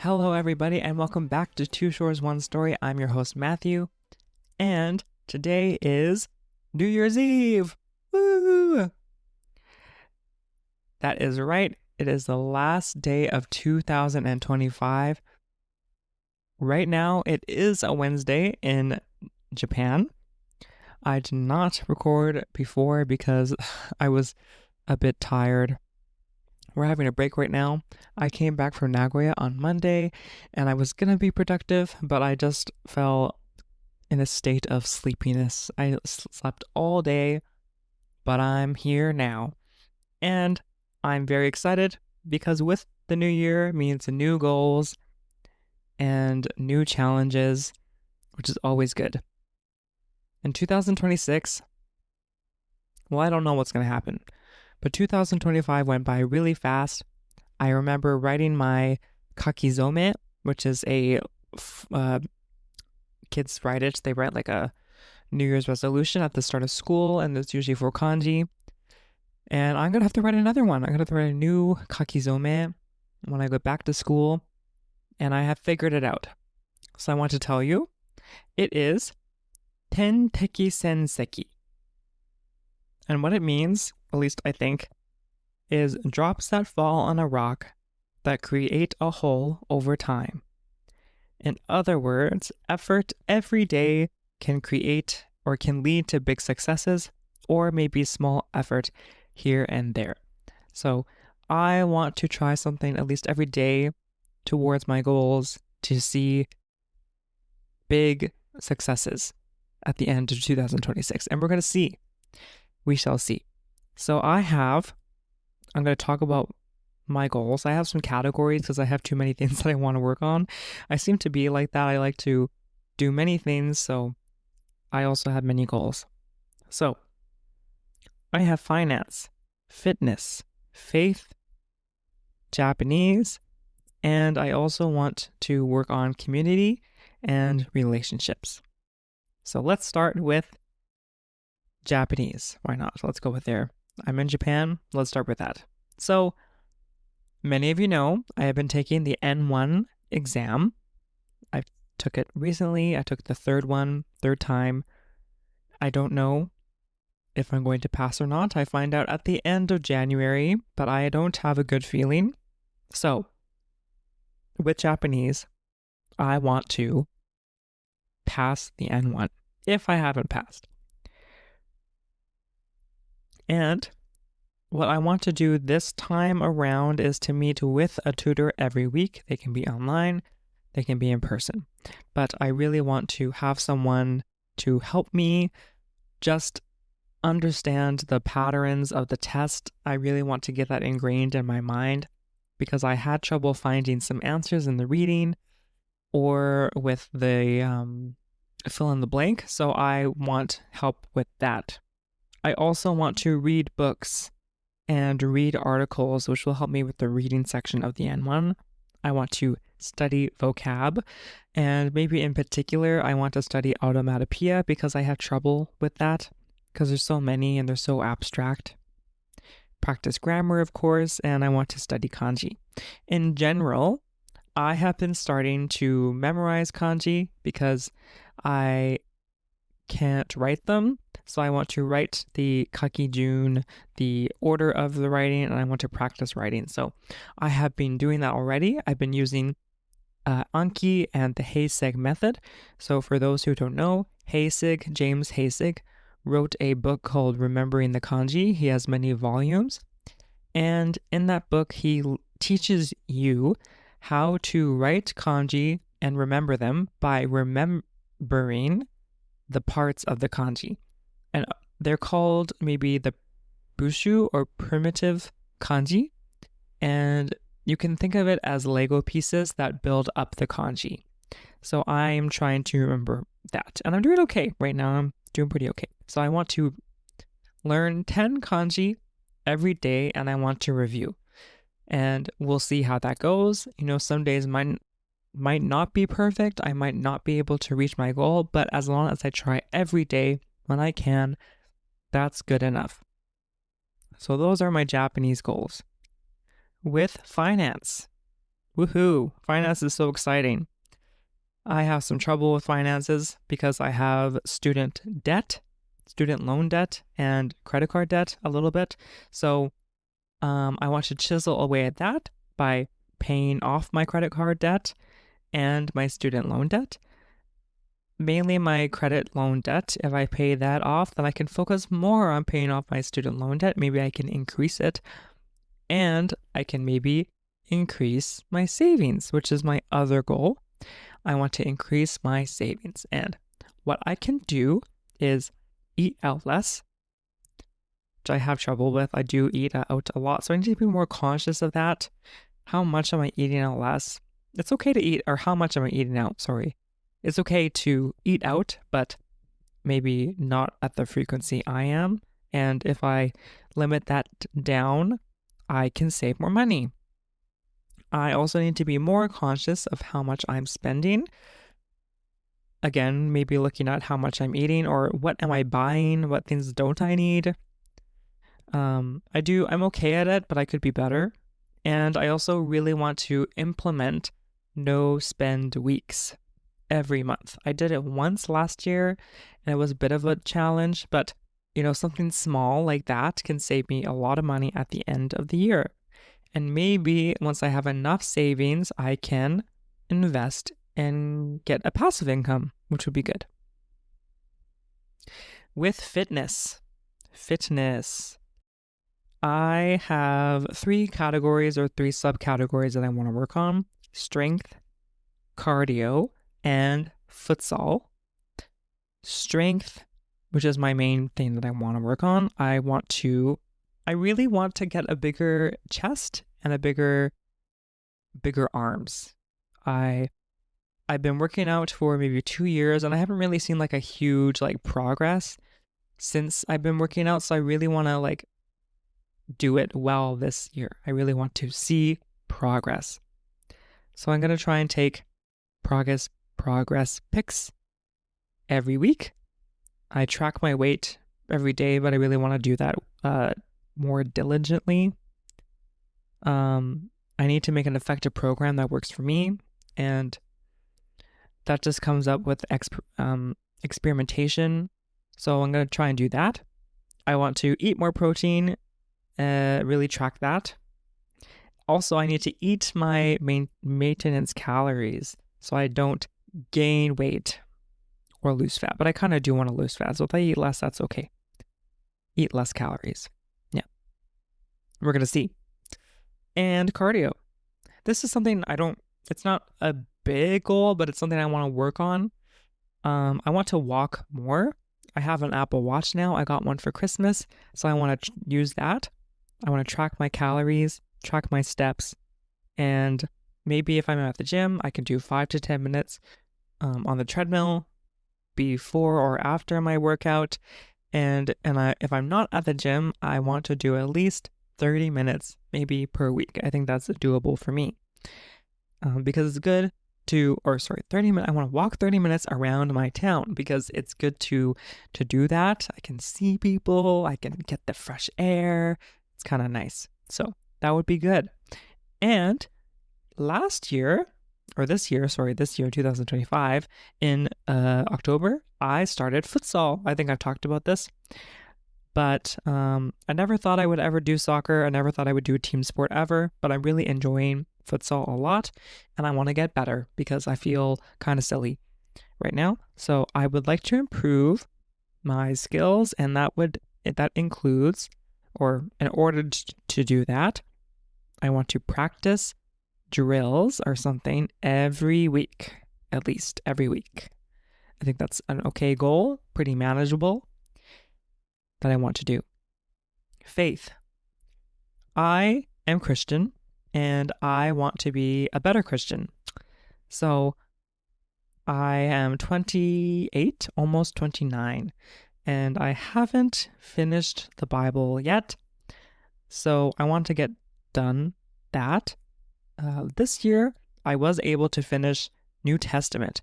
Hello, everybody, and welcome back to Two Shores, One Story. I'm your host, Matthew, and today is New Year's Eve. Woo! That is right. It is the last day of 2025. Right now, it is a Wednesday in Japan. I did not record before because I was a bit tired. We're having a break right now. I came back from Nagoya on Monday and I was going to be productive, but I just fell in a state of sleepiness. I slept all day, but I'm here now. And I'm very excited because with the new year means new goals and new challenges, which is always good. In 2026, well, I don't know what's going to happen. But 2025 went by really fast. I remember writing my kakizome, which is a kids write it. They write like a New Year's resolution at the start of school, and it's usually for kanji. And I'm gonna have to write another one. I'm gonna have to write a new kakizome when I go back to school, and I have figured it out. So I want to tell you, it is Tenteki Senseki. And what it means, at least I think, is drops that fall on a rock that create a hole over time. In other words, effort every day can create or can lead to big successes, or maybe small effort here and there. So I want to try something at least every day towards my goals to see big successes at the end of 2026. And we're going to see. We shall see. So I'm going to talk about my goals. I have some categories because I have too many things that I want to work on. I seem to be like that. I like to do many things, so I also have many goals. So I have finance, fitness, faith, Japanese, and I also want to work on community and relationships. So let's start with Japanese. Why not? Let's go with there. I'm in Japan. Let's start with that. So, many of you know I have been taking the N1 exam. I took it recently. I took the third time. I don't know if I'm going to pass or not. I find out at the end of January, but I don't have a good feeling. So, with Japanese, I want to pass the N1 if I haven't passed. And what I want to do this time around is to meet with a tutor every week. They can be online, they can be in person. But I really want to have someone to help me just understand the patterns of the test. I really want to get that ingrained in my mind because I had trouble finding some answers in the reading or with the fill in the blank. So I want help with that. I also want to read books and read articles, which will help me with the reading section of the N1. I want to study vocab, and maybe in particular, I want to study automatopoeia because I have trouble with that because there's so many and they're so abstract. Practice grammar, of course, and I want to study kanji. In general, I have been starting to memorize kanji because I can't write them. So I want to write the kakijun, the order of the writing, and I want to practice writing. So I have been doing that already. I've been using Anki and the Heisig method. So for those who don't know, James Heisig, wrote a book called Remembering the Kanji. He has many volumes. And in that book, he teaches you how to write kanji and remember them by remembering the parts of the kanji. And they're called maybe the bushu or primitive kanji. And you can think of it as Lego pieces that build up the kanji. So I'm trying to remember that. And I'm doing okay. Right now I'm doing pretty okay. So I want to learn 10 kanji every day and I want to review. And we'll see how that goes. You know, some days might not be perfect. I might not be able to reach my goal, but as long as I try every day when I can, that's good enough. So those are my Japanese goals. With finance, Woohoo! Finance is so exciting. I have some trouble with finances because I have student loan debt, and credit card debt a little bit. So I want to chisel away at that by paying off my credit card debt and my student loan debt. Mainly my credit loan debt. If I pay that off, then I can focus more on paying off my student loan debt. Maybe I can increase it, and I can maybe increase my savings, which is my other goal. I want to increase my savings, and what I can do is eat out less, which I have trouble with. I do eat out a lot, so I need to be more conscious of that. How much am I eating out less? It's okay to eat, or how much am I eating out? Sorry. It's okay to eat out, but maybe not at the frequency I am. And if I limit that down, I can save more money. I also need to be more conscious of how much I'm spending. Again, maybe looking at how much I'm eating, or what am I buying? What things don't I need? I'm okay at it, but I could be better. And I also really want to implement no spend weeks every month. I did it once last year, and it was a bit of a challenge, but something small like that can save me a lot of money at the end of the year. And maybe once I have enough savings, I can invest and get a passive income, which would be good. With fitness, I have 3 categories or 3 subcategories that I want to work on: strength, cardio, and futsal. Strength, which is my main thing that I want to work on. I really want to get a bigger chest and a bigger arms. I've been working out for maybe 2 years, and I haven't really seen like a huge progress since I've been working out. So I really want to do it well this year. I really want to see progress. So I'm going to try and take progress pics every week. I track my weight every day, but I really want to do that more diligently. I need to make an effective program that works for me, and that just comes up with experimentation. So I'm going to try and do that. I want to eat more protein, really track that. Also, I need to eat my maintenance calories so I don't gain weight or lose fat, but I kind of do want to lose fat. So if I eat less, that's okay. Eat less calories. Yeah. We're going to see. And cardio. This is something it's not a big goal, but it's something I want to work on. I want to walk more. I have an Apple Watch now. I got one for Christmas, so I want to use that. I want to track my calories, track my steps, and maybe if I'm at the gym, I can do 5 to 10 minutes on the treadmill before or after my workout. And if I'm not at the gym, I want to do at least 30 minutes maybe per week. I think that's doable for me because it's good 30 minutes. I want to walk 30 minutes around my town because it's good to do that. I can see people, I can get the fresh air. It's kind of nice. So that would be good. And this year, 2025, in October, I started futsal. I think I've talked about this, but I never thought I would ever do soccer. I never thought I would do a team sport ever, but I'm really enjoying futsal a lot, and I want to get better because I feel kind of silly right now. So I would like to improve my skills, and that includes, or in order to do that, I want to practice drills or something every week, at least every week. I think that's an okay goal, pretty manageable, that I want to do. Faith. I am Christian, and I want to be a better Christian. So I am 28, almost 29, and I haven't finished the Bible yet. So I want to get done that. This year, I was able to finish New Testament,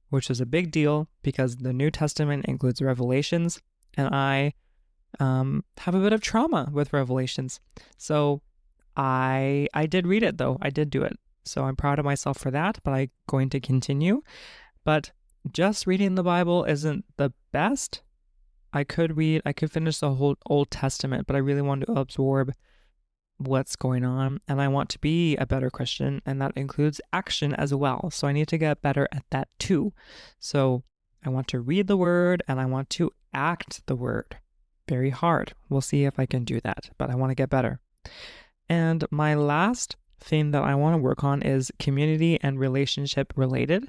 which was a big deal because the New Testament includes Revelations, and I have a bit of trauma with Revelations. So I did read it, though. I did do it. So I'm proud of myself for that, but I'm going to continue. But just reading the Bible isn't the best. I could finish the whole Old Testament, but I really want to absorb what's going on, and I want to be a better Christian, and that includes action as well. So I need to get better at that too. So I want to read the word and I want to act the word. Very hard. We'll see if I can do that, but I want to get better. And my last thing that I want to work on is community and relationship related.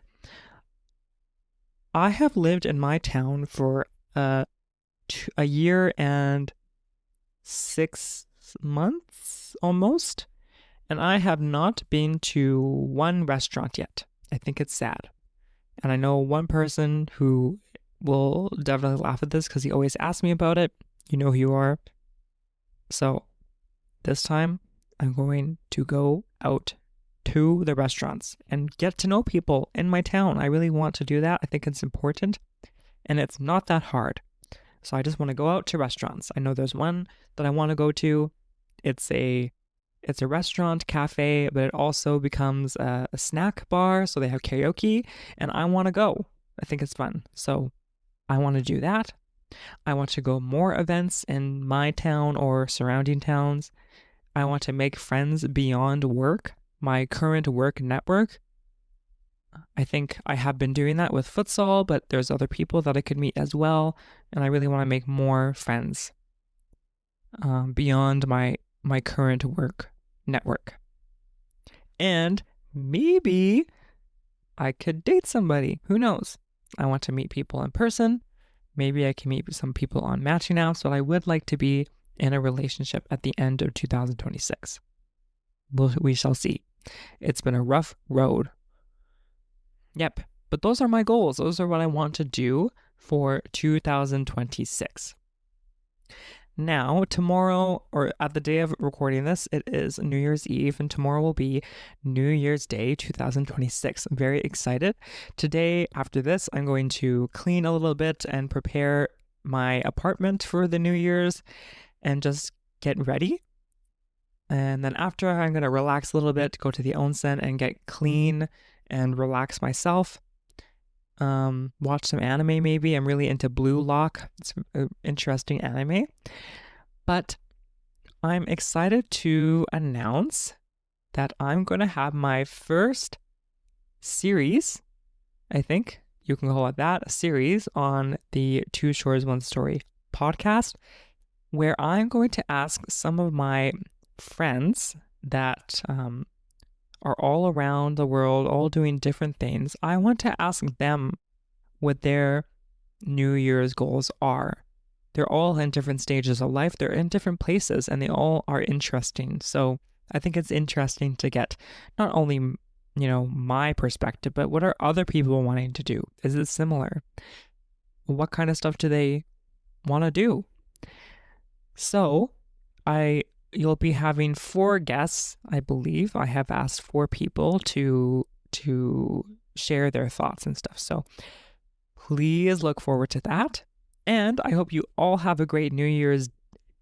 I have lived in my town for a year and 6 months almost, and I have not been to one restaurant yet. I think it's sad. And I know one person who will definitely laugh at this because he always asks me about it. You know who you are. So this time I'm going to go out to the restaurants and get to know people in my town. I really want to do that. I think it's important, and it's not that hard. So I just want to go out to restaurants. I know there's one that I want to go to. It's a restaurant, cafe, but it also becomes a snack bar. So they have karaoke, and I want to go. I think it's fun. So I want to do that. I want to go more events in my town or surrounding towns. I want to make friends beyond work, my current work network. I think I have been doing that with futsal, but there's other people that I could meet as well. And I really want to make more friends beyond my current work network. And maybe I could date somebody. Who knows? I want to meet people in person. Maybe I can meet some people on matching apps, but I would like to be in a relationship at the end of 2026. We shall see. It's been a rough road. Yep, but those are my goals. Those are what I want to do for 2026. Now, tomorrow, or at the day of recording this, it is New Year's Eve, and tomorrow will be New Year's Day 2026. I'm very excited. Today, after this, I'm going to clean a little bit and prepare my apartment for the New Year's and just get ready. And then after, I'm going to relax a little bit, go to the onsen and get clean and relax myself. Watch some anime maybe. I'm really into Blue Lock. It's an interesting anime. But I'm excited to announce that I'm going to have my first series, I think you can call it that, a series on the Two Shores, One Story podcast, where I'm going to ask some of my friends that are all around the world, all doing different things. I want to ask them what their New Year's goals are. They're all in different stages of life. They're in different places, and they all are interesting. So I think it's interesting to get not only, my perspective, but what are other people wanting to do? Is it similar? What kind of stuff do they want to do? So you'll be having 4 guests, I believe. I have asked 4 people to share their thoughts and stuff. So please look forward to that. And I hope you all have a great New Year's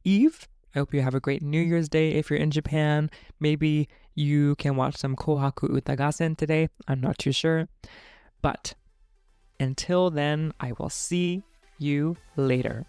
Eve. I hope you have a great New Year's Day if you're in Japan. Maybe you can watch some Kohaku Utagasen today. I'm not too sure. But until then, I will see you later.